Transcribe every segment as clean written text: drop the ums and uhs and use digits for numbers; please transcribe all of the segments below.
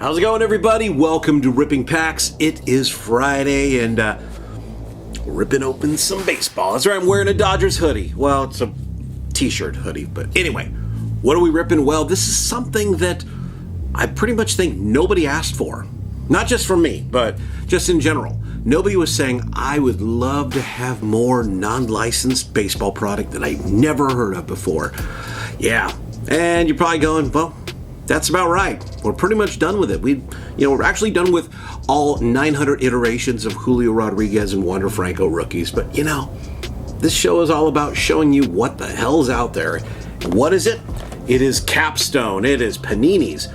How's it going, everybody? Welcome to Ripping Packs. It is Friday, and we're ripping open some baseball. That's right, I'm wearing a Dodgers hoodie. Well, it's a t-shirt hoodie, but anyway, what are we ripping? Well, this is something that I pretty much think nobody asked for. Not just from me, but just in general. Nobody was saying, I would love to have more non-licensed baseball product that I never heard of before. Yeah, and you're probably going, well, that's about right. We're pretty much done with it. We're actually done with all 900 iterations of Julio Rodriguez and Wander Franco rookies. But this show is all about showing you what the hell's out there. And what is it? It is Capstone. It is Panini's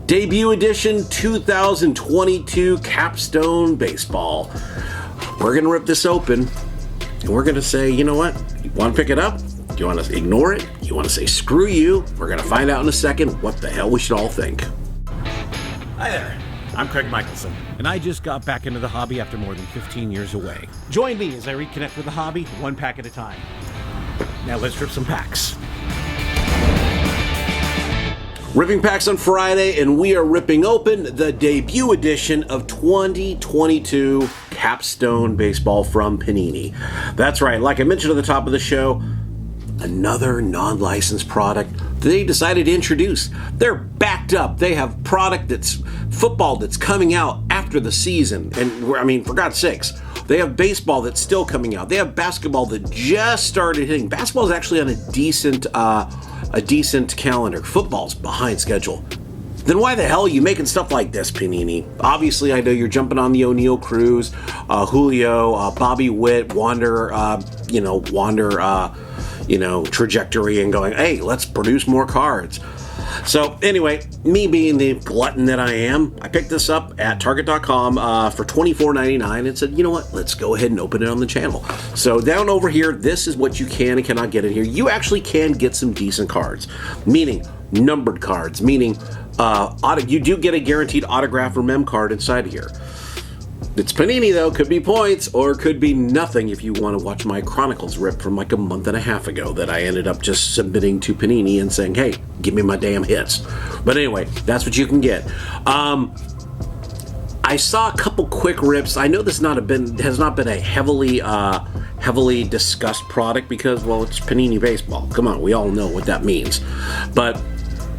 debut edition 2022 Capstone Baseball. We're gonna rip this open, and we're gonna say, you know what? You want to pick it up? Do you want to ignore it? You want to say screw you? We're going to find out in a second what the hell we should all think. Hi there, I'm Craig Michelson, and I just got back into the hobby after more than 15 years away. Join me as I reconnect with the hobby, one pack at a time. Now let's rip some packs. Ripping Packs on Friday, and we are ripping open the debut edition of 2022 Capstone Baseball from Panini. That's right, like I mentioned at the top of the show, another non-licensed product they decided to introduce. They're backed up. They have product that's football that's coming out after the season. And for God's sakes, they have baseball that's still coming out. They have basketball that just started hitting. Basketball is actually on a decent calendar. Football's behind schedule. Then why the hell are you making stuff like this, Panini? Obviously, I know you're jumping on the O'Neal Cruz, Julio, Bobby Witt, Wander trajectory and going, hey, let's produce more cards. So anyway, me being the glutton that I am, I picked this up at Target.com for $24.99 and said, you know what, let's go ahead and open it on the channel. So down over here, this is what you can and cannot get in here. You actually can get some decent cards, meaning numbered cards, meaning you do get a guaranteed autograph or mem card inside of here. It's Panini, though. Could be points or could be nothing if you want to watch my Chronicles rip from like a month and a half ago that I ended up just submitting to Panini and saying, hey, give me my damn hits. But anyway, that's what you can get. I saw a couple quick rips. I know this has not been a heavily discussed product because, well, it's Panini baseball. Come on, we all know what that means. But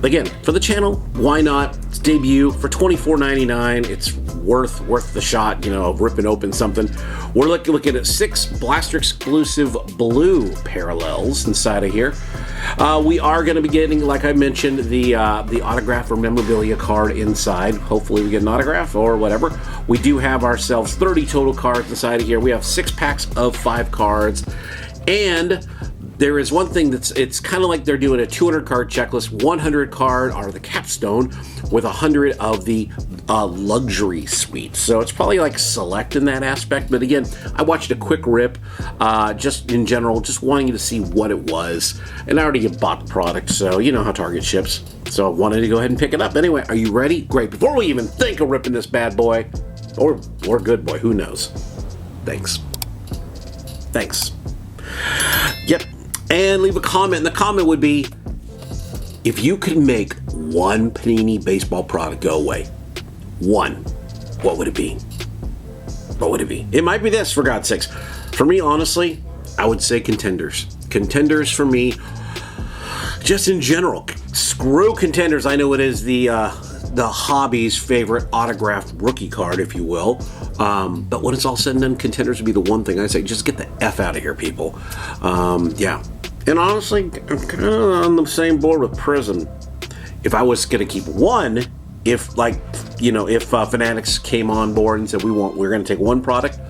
again, for the channel, why not? It's debut for $24.99. It's worth the shot, of ripping open something. We're looking at 6 Blaster exclusive blue parallels inside of here. We are going to be getting, like I mentioned, the autograph or memorabilia card inside. Hopefully we get an autograph or whatever. We do have ourselves 30 total cards inside of here. We have 6 packs of 5 cards. And there is one thing it's kind of like they're doing a 200 card checklist. 100 card are the Capstone with 100 of the luxury suites. So it's probably like select in that aspect. But again, I watched a quick rip just in general, just wanting to see what it was. And I already bought the product, so you know how Target ships. So I wanted to go ahead and pick it up. Anyway, are you ready? Great. Before we even think of ripping this bad boy, or good boy, who knows? Thanks. Yep. And leave a comment. And the comment would be, if you could make one Panini baseball product go away, one, what would it be? What would it be? It might be this, for God's sakes. For me, honestly, I would say Contenders. Contenders for me, just in general. Screw Contenders. I know it is the hobby's favorite autographed rookie card, if you will. But when it's all said and done, Contenders would be the one thing I say, just get the F out of here, people. Yeah. And honestly, I'm kind of on the same board with Prism. If I was going to keep one, if Fanatics came on board and said, we're going to take one product,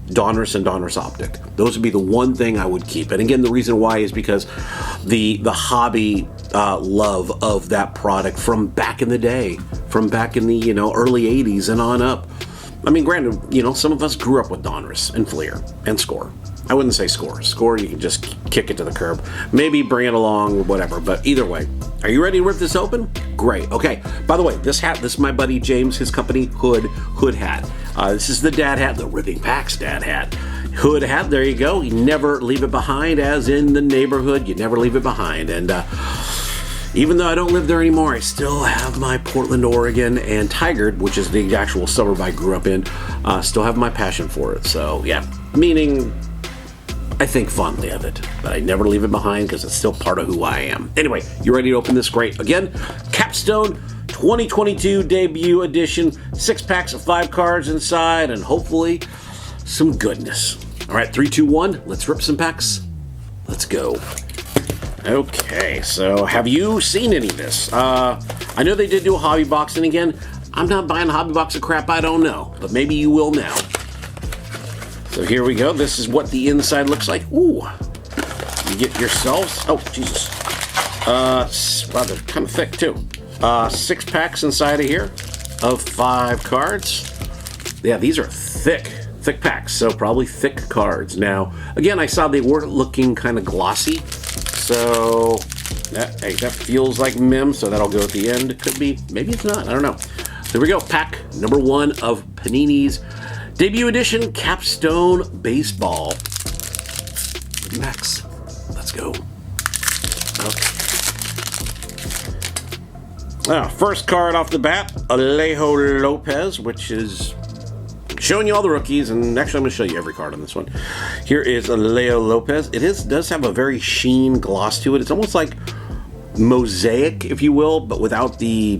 Donruss and Donruss Optic. Those would be the one thing I would keep. And again, the reason why is because the hobby love of that product from back in the day, from back in the early 80s and on up. I mean, granted, some of us grew up with Donruss and Fleer and Score. I wouldn't say Score. Score, you can just kick it to the curb. Maybe bring it along, whatever. But either way, are you ready to rip this open? Great. Okay. By the way, this is my buddy James, his company, Hood Hat. This is the dad hat, the Ripping Packs dad hat. Hood hat, there you go. You never leave it behind, as in the neighborhood. You never leave it behind. And Even though I don't live there anymore, I still have my Portland, Oregon, and Tigard, which is the actual suburb I grew up in, still have my passion for it. So, yeah, meaning I think fondly of it, but I never leave it behind because it's still part of who I am. Anyway, you ready to open this? Great. Again, Capstone 2022 debut edition, 6 packs of 5 cards inside, and hopefully some goodness. All right, 3, 2, 1, let's rip some packs. Let's go. Okay, so have you seen any of this? I know they did do a hobby box, and again, I'm not buying a hobby box of crap I don't know, but maybe you will now. So here we go. This is what the inside looks like. Ooh. You get yourselves... Oh, Jesus. Wow, they're kind of thick, too. 6 packs inside of here of 5 cards. Yeah, these are thick packs, so probably thick cards. Now, again, I saw they were looking kind of glossy, so that feels like Mim, so that'll go at the end. It could be. Maybe it's not. I don't know. There we go. Pack number 1 of Panini's debut edition Capstone Baseball. Max, let's go. Okay. First card off the bat, Alejo Lopez, which is showing you all the rookies, and actually I'm going to show you every card on this one. Here is Alejo Lopez. It does have a very sheen gloss to it. It's almost like mosaic, if you will, but without the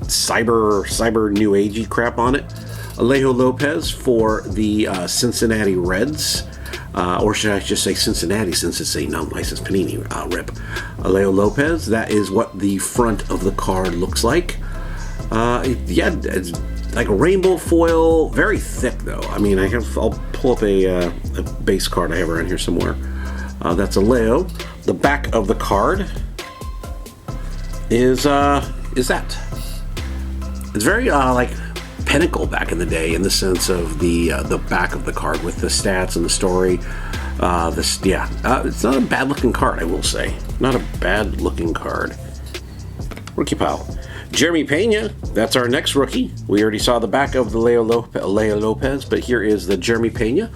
cyber new agey crap on it. Alejo Lopez for the Cincinnati Reds, or should I just say Cincinnati since it's a non-licensed Panini rip. Alejo Lopez, that is what the front of the card looks like. Yeah, it's like a rainbow foil, very thick though. I mean, I'll pull up a base card I have around here somewhere. That's Alejo. The back of the card is that. It's very like Pinnacle back in the day, in the sense of the back of the card with the stats and the story. It's not a bad looking card, I will say. Not a bad looking card. Rookie pile. Jeremy Pena, that's our next rookie. We already saw the back of the Alejo Lopez, but here is the Jeremy Pena.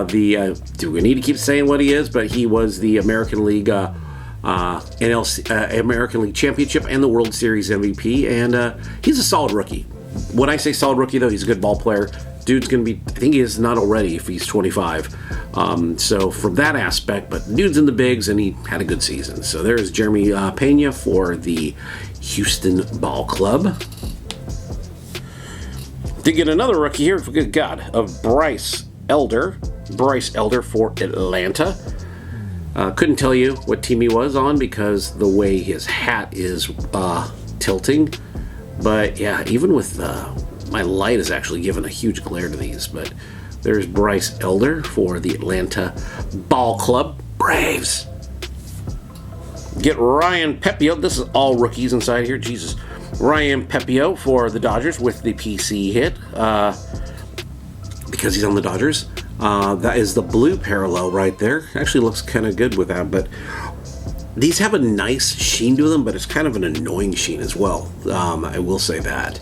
Do we need to keep saying what he is? But he was the American League American League Championship and the World Series MVP, and he's a solid rookie. When I say solid rookie, though, he's a good ball player. Dude's going to be, I think he is not already if he's 25. So from that aspect, but dude's in the bigs, and he had a good season. So there's Jeremy Pena for the Houston Ball Club. Did get another rookie here, for good God, of Bryce Elder. Bryce Elder for Atlanta. Couldn't tell you what team he was on because the way his hat is tilting. But yeah, even with my light is actually giving a huge glare to these. But there's Bryce Elder for the Atlanta Ball Club Braves. Get Ryan Pepio. This is all rookies inside here. Jesus. Ryan Pepio for the Dodgers with the PC hit. Because he's on the Dodgers. That is the blue parallel right there. Actually looks kind of good with that, but these have a nice sheen to them, but it's kind of an annoying sheen as well. I will say that.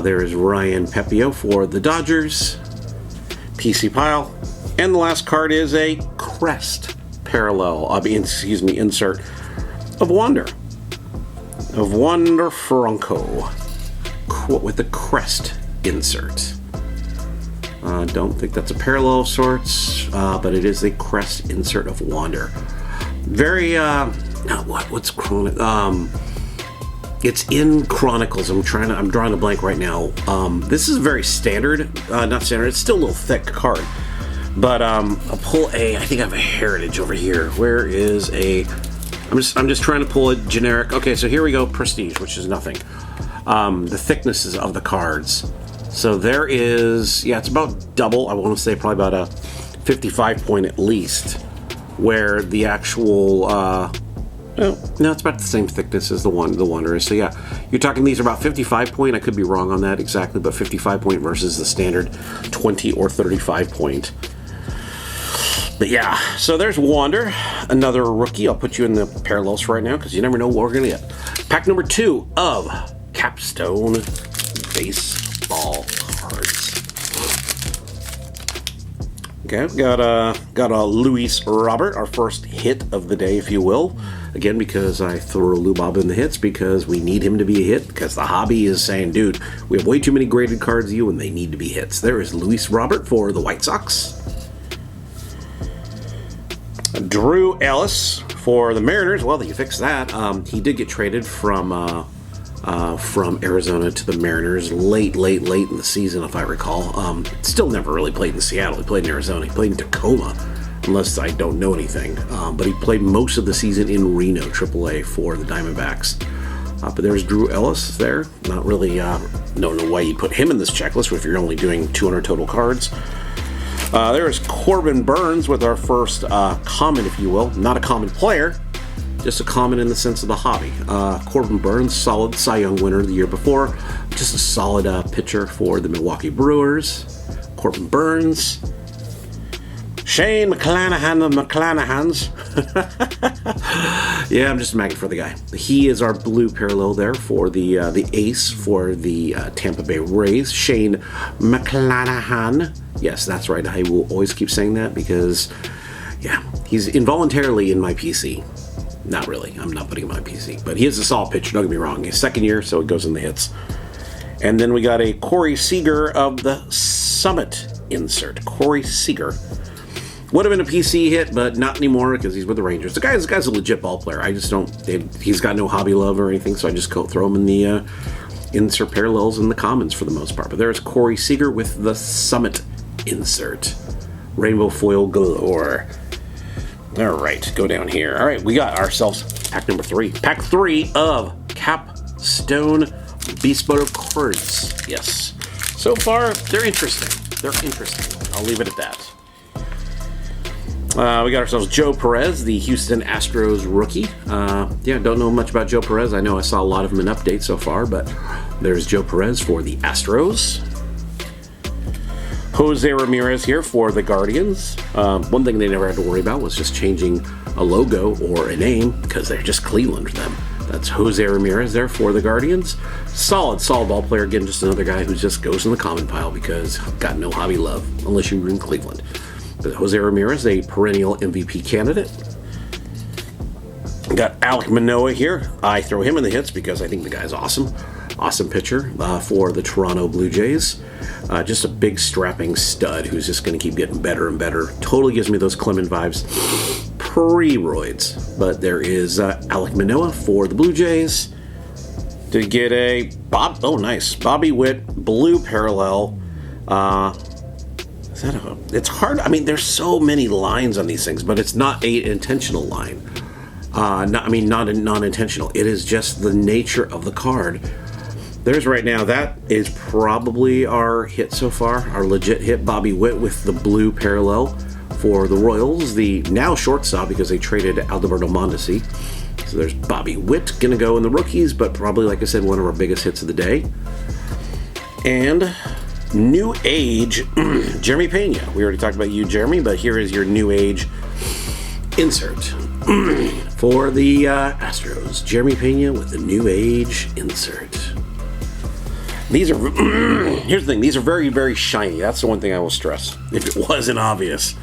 There is Ryan Pepio for the Dodgers. PC pile. And the last card is a crest parallel, insert of Wander. Of Wander Franco. With the crest insert. Don't think that's a parallel of sorts, but it is a crest insert of Wander. Very, what's Chronic? It's in Chronicles. I'm drawing a blank right now. This is very standard, not standard. It's still a little thick card, but I'll pull I think I have a Heritage over here. Where is I'm just trying to pull a generic. Okay, so here we go. Prestige, which is nothing. The thicknesses of the cards. So there is, it's about double. I want to say probably about a 55 point at least, where the actual, it's about the same thickness as the Wonder is. So yeah, you're talking these are about 55 point. I could be wrong on that exactly, but 55 point versus the standard 20 or 35 point. But yeah, so there's Wander, another rookie. I'll put you in the parallels right now because you never know what we're going to get. Pack number 2 of Capstone Baseball cards. Okay, got a Luis Robert, our first hit of the day, if you will. Again, because I throw Lou Bob in the hits because we need him to be a hit, because the hobby is saying, dude, we have way too many graded cards of you and they need to be hits. There is Luis Robert for the White Sox. Drew Ellis for the Mariners. Well, you fixed that. He did get traded from Arizona to the Mariners late in the season, if I recall. Still never really played in Seattle. He played in Arizona. He played in Tacoma, unless I don't know anything. But he played most of the season in Reno, AAA, for the Diamondbacks. But there's Drew Ellis there. Not really, don't know why you'd put him in this checklist if you're only doing 200 total cards. There's Corbin Burns with our first common, if you will. Not a common player, just a common in the sense of the hobby. Corbin Burns, solid Cy Young winner the year before. Just a solid pitcher for the Milwaukee Brewers. Corbin Burns. Shane McClanahan of McClanahans. Yeah, I'm just a magnet for the guy. He is our blue parallel there for the ace for the Tampa Bay Rays. Shane McClanahan. Yes, that's right. I will always keep saying that because, yeah, he's involuntarily in my PC. Not really. I'm not putting him on my PC. But he is a solid pitcher, don't get me wrong. He's second year, so it goes in the hits. And then we got a Corey Seager of the Summit insert. Corey Seager. Would have been a PC hit, but not anymore because he's with the Rangers. The guy's a legit ball player. I just don't... He's got no hobby love or anything, so I just throw him in the insert parallels and the commons for the most part. But there's Corey Seager with the Summit insert. Rainbow foil galore. All right, go down here. All right, we got ourselves pack number 3. Pack 3 of Capstone Beast Motor cards. Yes. So far, they're interesting. I'll leave it at that. We got ourselves Joe Perez, the Houston Astros rookie. Yeah, don't know much about Joe Perez. I know I saw a lot of them in updates so far, but there's Joe Perez for the Astros. Jose Ramirez here for the Guardians. One thing they never had to worry about was just changing a logo or a name because they're just Cleveland for them. That's Jose Ramirez there for the Guardians. Solid ball player. Again, just another guy who just goes in the common pile because got no hobby love unless you're in Cleveland. But Jose Ramirez, a perennial MVP candidate. Got Alek Manoah here. I throw him in the hits because I think the guy's awesome. Awesome pitcher for the Toronto Blue Jays. Just a big strapping stud who's just going to keep getting better and better. Totally gives me those Clement vibes. Pre-roids. But there is Alek Manoah for the Blue Jays. Did get a nice. Bobby Witt, blue parallel. It's hard. I mean, there's so many lines on these things, but it's not an intentional line. Not non-intentional. It is just the nature of the card. There's right now, that is probably our hit so far, our legit hit, Bobby Witt with the blue parallel for the Royals, the now shortstop because they traded Alberto Mondesi. So there's Bobby Witt going to go in the rookies, but probably, like I said, one of our biggest hits of the day. And New Age, Jeremy Pena. We already talked about you, Jeremy, but here is your New Age insert for the Astros. Jeremy Pena with the New Age insert. These are, here's the thing, these are very, very shiny. That's the one thing I will stress, if it wasn't obvious.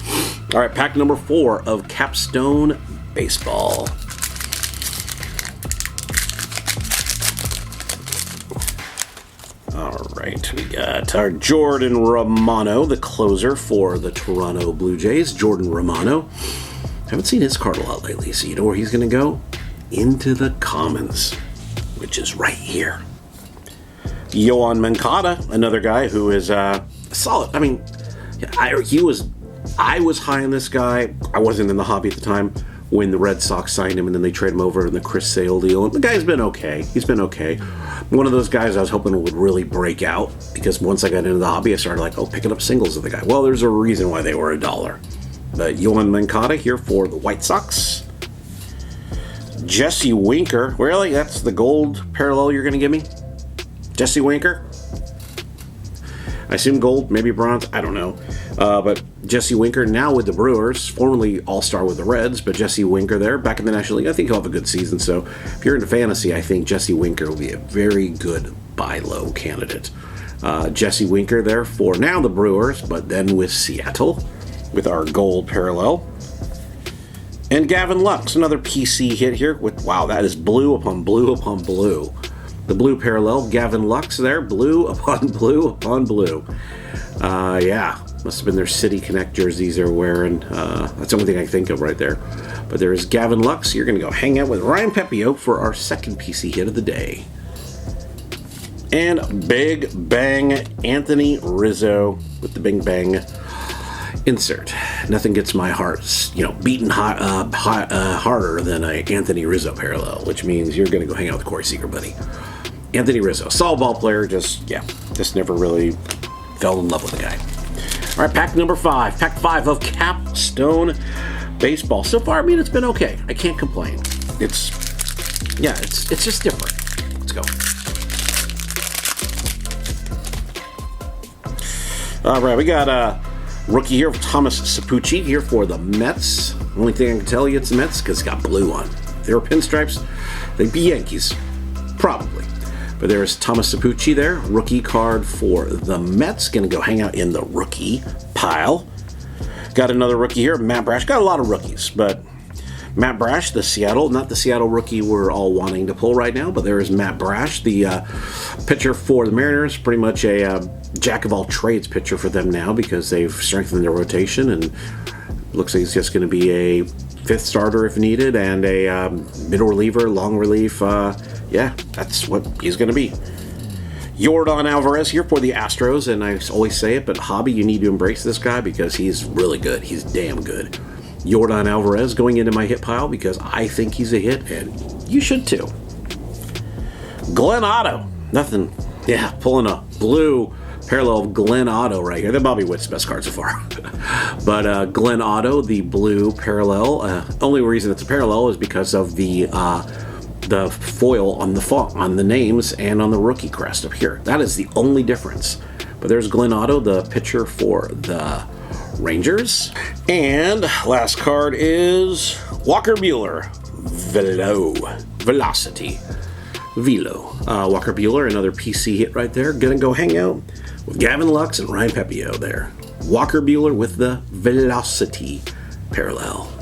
All right, pack number 4 of Capstone Baseball. All right, we got our Jordan Romano, the closer for the Toronto Blue Jays. Jordan Romano. Haven't seen his card a lot lately, so you know where he's going to go? Into the commons, which is right here. Yoan Moncada, another guy who is solid. I mean, I was high on this guy. I wasn't in the hobby at the time when the Red Sox signed him, and then they trade him over in the Chris Sale deal. And the guy's been okay. He's been okay. One of those guys I was hoping would really break out because once I got into the hobby, I started picking up singles of the guy. Well, there's a reason why they were $1. But Yoan Moncada here for the White Sox. Jesse Winker. Really? That's the gold parallel you're going to give me? Jesse Winker? I assume gold, maybe bronze, I don't know. But Jesse Winker now with the Brewers, formerly All-Star with the Reds, but Jesse Winker there, back in the National League. I think he'll have a good season. So if you're into fantasy, I think Jesse Winker will be a very good buy low candidate. Jesse Winker there for now the Brewers, but then with Seattle. with our gold parallel. And Gavin Lux, another PC hit here with, wow, that is blue upon blue upon blue. The blue parallel, Gavin Lux there, blue upon blue upon blue. Yeah, must have been their City Connect jerseys they're wearing. That's the only thing I think of right there. But there's Gavin Lux. You're going to go hang out with Ryan Pepio for our second PC hit of the day. And Big Bang Anthony Rizzo with the Bing Bang insert. Nothing gets my heart, beating harder than a Anthony Rizzo parallel, which means you're going to go hang out with Corey Seager, buddy. Anthony Rizzo, solid ball player, just never really fell in love with the guy. All right, pack number 5. Pack 5 of Capstone Baseball. So far, I mean, it's been okay. I can't complain. It's just different. Let's go. All right, we got a rookie here, Thomas Sapucci, here for the Mets. Only thing I can tell you it's the Mets because it's got blue on. If they were pinstripes, they'd be Yankees. Probably. But there's Thomas Sapucci there, rookie card for the Mets. Going to go hang out in the rookie pile. Got another rookie here, Matt Brash. Got a lot of rookies, but Matt Brash, not the Seattle rookie we're all wanting to pull right now, but there is Matt Brash, the pitcher for the Mariners. Pretty much a jack-of-all-trades pitcher for them now because they've strengthened their rotation, and looks like he's just going to be a fifth starter if needed, and a middle reliever, long relief. That's what he's going to be. Yordan Alvarez here for the Astros, and I always say it, but hobby, you need to embrace this guy because he's really good. He's damn good. Yordan Alvarez going into my hit pile because I think he's a hit, and you should too. Glenn Otto. Nothing. Yeah, pulling a blue parallel of Glenn Otto right here. That Bobby Witt's best card so far. But Glenn Otto, the blue parallel. Only reason it's a parallel is because of the foil on the names and on the rookie crest up here. That is the only difference. But there's Glenn Otto, the pitcher for the Rangers. And last card is Walker Buehler, Velocity. Walker Buehler, another PC hit right there. Gonna go hang out with Gavin Lux and Ryan Pepio there. Walker Buehler with the Velocity parallel.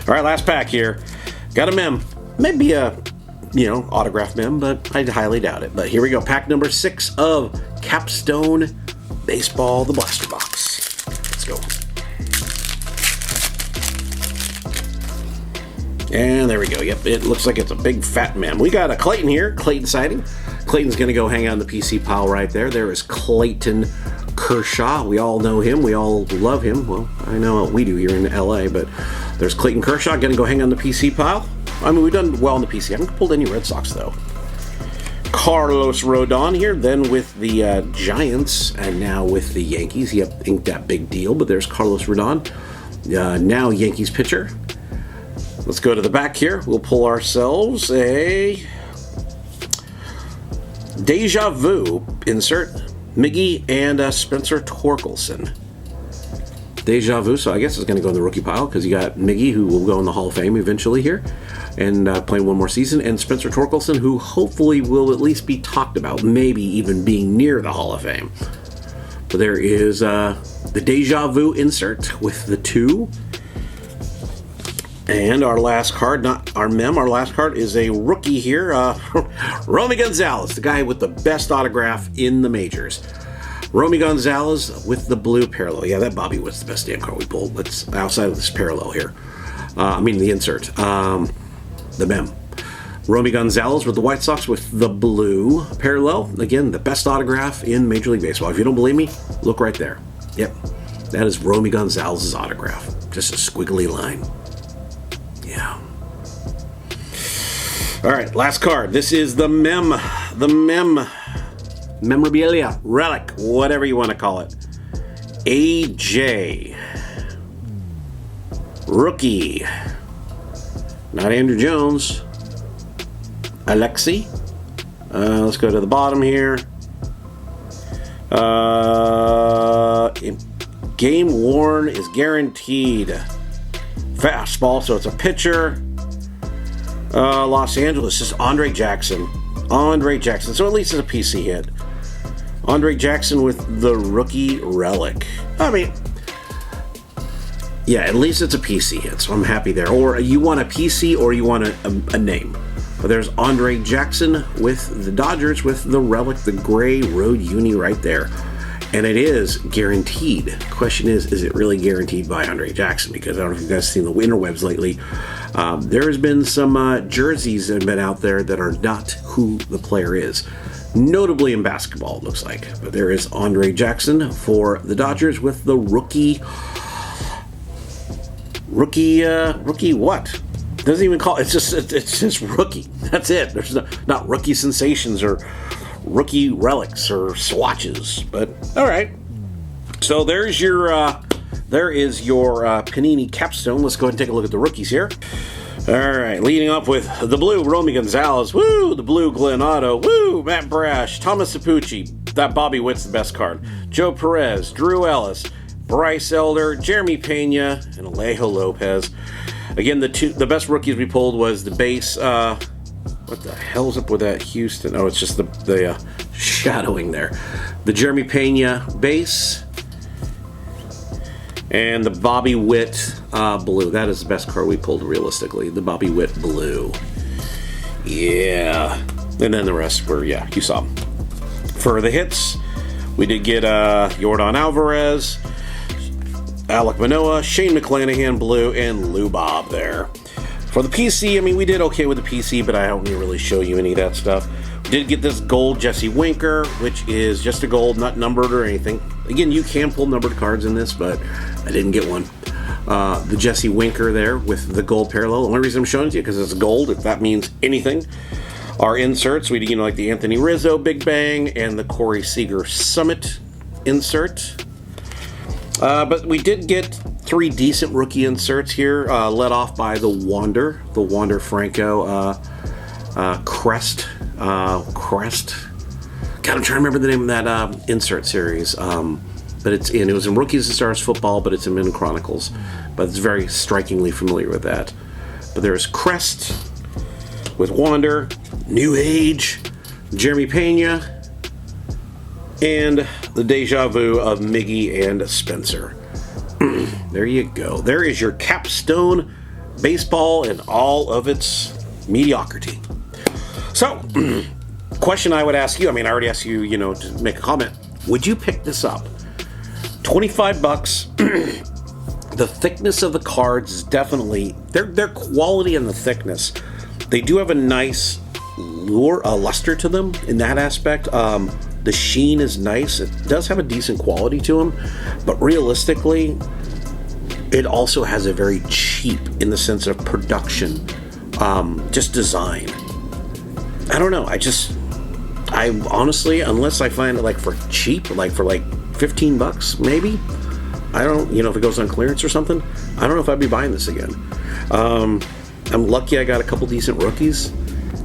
All right, last pack here. Got a mem. Maybe a, autograph mem, but I highly doubt it. But here we go. Pack number 6 of Capstone Baseball, the blaster box. Let's go. And there we go. Yep, it looks like it's a big fat mem. We got a Clayton here. Clayton sighting. Clayton's going to go hang out in the PC pile right there. There is Clayton Kershaw. We all know him. We all love him. Well, I know what we do here in LA, but there's Clayton Kershaw going to go hang on the PC pile. I mean, we've done well in the PC. I haven't pulled any Red Sox, though. Carlos Rodon here, then with the Giants, and now with the Yankees. He inked that big deal, but there's Carlos Rodon, now Yankees pitcher. Let's go to the back here. We'll pull ourselves a Deja Vu insert, Miggy and Spencer Torkelson. Deja Vu, so I guess it's going to go in the rookie pile because you got Miggy, who will go in the Hall of Fame eventually here, and playing one more season, and Spencer Torkelson, who hopefully will at least be talked about, maybe even being near the Hall of Fame. But there is the Deja Vu insert with the 2. And our last card, not our mem, our last card is a rookie here, Romy Gonzalez, the guy with the best autograph in the majors. Romy Gonzalez with the blue parallel. Yeah, that Bobby Witt's the best damn card we pulled. That's outside of this parallel here. The insert. The mem. Romy Gonzalez with the White Sox with the blue parallel. Again, the best autograph in Major League Baseball. If you don't believe me, look right there. Yep, that is Romy Gonzalez's autograph. Just a squiggly line. Yeah. All right, last card. This is the mem. Memorabilia, relic, whatever you want to call it. AJ. Rookie. Not Andrew Jones. Alexi. Let's go to the bottom here. Game worn is guaranteed. Fastball, so it's a pitcher. Los Angeles is Andre Jackson. So at least it's a PC hit. Andre Jackson with the rookie relic. I mean, Yeah, at least it's a PC hit, so I'm happy there. Or you want a PC or you want a name. But there's Andre Jackson with the Dodgers with the relic, the gray road uni right there. And it is guaranteed. Question is it really guaranteed by Andre Jackson? Because I don't know if you guys have seen the interwebs lately. There has been some jerseys that have been out there that are not who the player is. Notably in basketball, it looks like. But there is Andre Jackson for the Dodgers with the rookie what? Doesn't even call it's just rookie. That's it. There's not rookie sensations or rookie relics or swatches. But all right. So there is your Panini Capstone. Let's go ahead and take a look at the rookies here. All right, leading up with the blue, Romy Gonzalez. Woo! The blue, Glenn Otto. Woo! Matt Brash. Thomas Sapucci. That Bobby Witt's the best card. Joe Perez. Drew Ellis. Bryce Elder. Jeremy Pena. And Alejo Lopez. Again, the best rookies we pulled was the base. What the hell's up with that Houston? Oh, it's just the shadowing there. The Jeremy Pena base. And the Bobby Witt blue. That is the best card we pulled realistically. The Bobby Witt blue. Yeah. And then the rest were, yeah, you saw them. For the hits, we did get Yordan Alvarez, Alek Manoah, Shane McClanahan blue, and Lou Bob there. For the PC, I mean, we did okay with the PC, but I don't need to really show you any of that stuff. We did get this gold Jesse Winker, which is just a gold, not numbered or anything. Again, you can pull numbered cards in this, but I didn't get one. The Jesse Winker there with the gold parallel. The only reason I'm showing it to you because it's gold, if that means anything. Our inserts, we did like the Anthony Rizzo Big Bang and the Corey Seager Summit insert. But we did get 3 decent rookie inserts here, led off by the Wander Franco Crest. God, I'm trying to remember the name of that insert series. But it was in Rookies and Stars Football, but it's in Min Chronicles. But it's very strikingly familiar with that. But there's Crest with Wander, New Age, Jeremy Pena, and the Deja Vu of Miggy and Spencer. There you go. There is your Capstone baseball in all of its mediocrity. So, question I would ask you, I mean, I already asked you, to make a comment. Would you pick this up? $25. The thickness of the cards is definitely, their quality and the thickness. They do have a nice luster to them in that aspect. The sheen is nice. It does have a decent quality to them, but realistically, it also has a very cheap in the sense of production, just design. I don't know. I honestly, unless I find it like for cheap, like for like $15 maybe, I don't, if it goes on clearance or something, I don't know if I'd be buying this again. I'm lucky I got a couple decent rookies.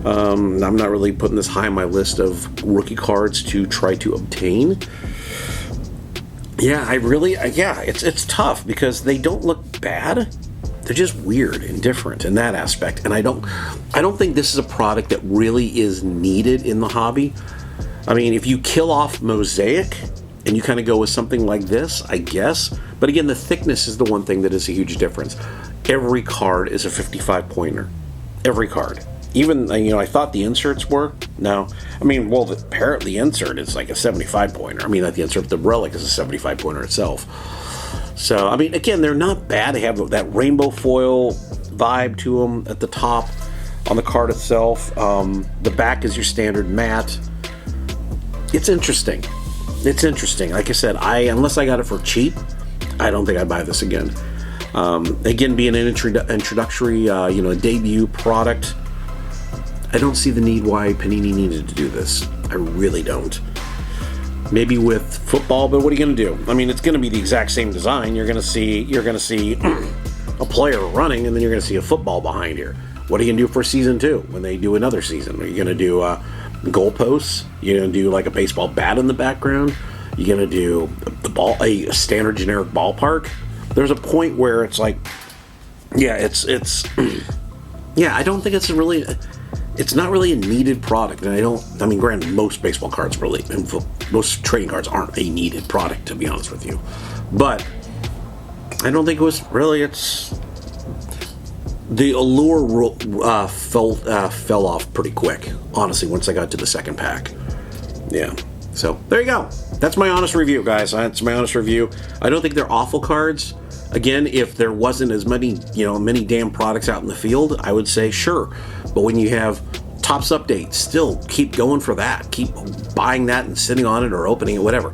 I'm not really putting this high on my list of rookie cards to try to obtain. Yeah, it's tough because they don't look bad. They're just weird and different in that aspect. And I don't think this is a product that really is needed in the hobby. I mean, if you kill off Mosaic and you kind of go with something like this, I guess. But again, the thickness is the one thing that is a huge difference. Every card is a 55-pointer. Every card. Even, I thought the inserts were. No. I mean, well, the insert is like a 75-pointer. I mean, not the insert, the relic is a 75-pointer itself. So, I mean, again, they're not bad. They have that rainbow foil vibe to them at the top on the card itself. The back is your standard matte. It's interesting. Like I said, unless I got it for cheap, I don't think I'd buy this again. Again, being an introductory, a debut product, I don't see the need why Panini needed to do this. I really don't. Maybe with football, but what are you going to do? I mean, it's going to be the exact same design. You're going to see a player running, and then you're going to see a football behind here. What are you going to do for season 2 when they do another season? Are you going to do goalposts? You're going to do like a baseball bat in the background? You're going to do a standard generic ballpark? There's a point where it's like, yeah, it's I don't think it's not really a needed product. And granted, most baseball cards really, and most trading cards aren't a needed product, to be honest with you. But I don't think it was really. It's the allure fell off pretty quick. Honestly, once I got to the second pack. Yeah. So there you go. That's my honest review, guys. That's my honest review. I don't think they're awful cards. Again, if there wasn't as many, many damn products out in the field, I would say sure. But when you have Topps Update, still keep going for that. Keep buying that and sitting on it or opening it, whatever.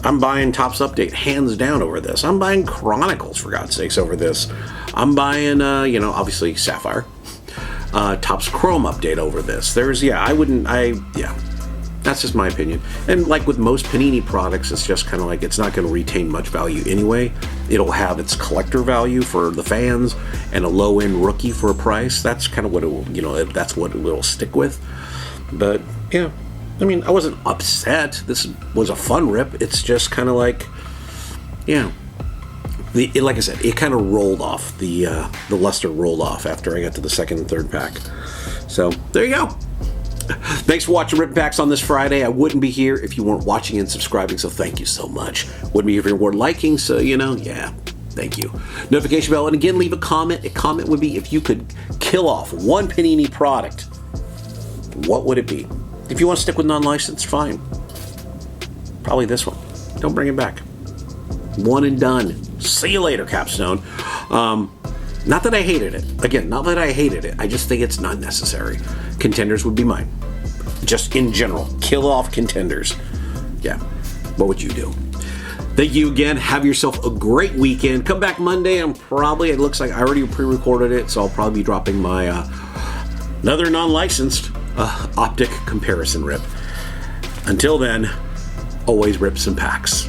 I'm buying Topps Update hands down over this. I'm buying Chronicles, for God's sakes, over this. I'm buying, obviously Sapphire. Topps Chrome Update over this. That's just my opinion. And like with most Panini products, it's just kind of like it's not going to retain much value anyway. It'll have its collector value for the fans and a low-end rookie for a price. That's kind of what it will, that's what it will stick with. But yeah, I mean, I wasn't upset. This was a fun rip. It's just kind of like, like I said, it kind of rolled off. The luster rolled off after I got to the second and third pack. So there you go. Thanks for watching Rip Packs on this Friday. I wouldn't be here if you weren't watching and subscribing, so thank you so much. Wouldn't be here if you weren't liking, so thank you. Notification bell, and again, leave a comment. A comment would be if you could kill off one Panini product, what would it be? If you want to stick with non-licensed, fine. Probably this one. Don't bring it back. One and done. See you later, Capstone. Not that I hated it. Again, not that I hated it. I just think it's not necessary. Contenders would be mine. Just in general. Kill off contenders. Yeah. What would you do? Thank you again. Have yourself a great weekend. Come back Monday. It looks like I already pre-recorded it, so I'll probably be dropping my another non-licensed optic comparison rip. Until then, always rip some packs.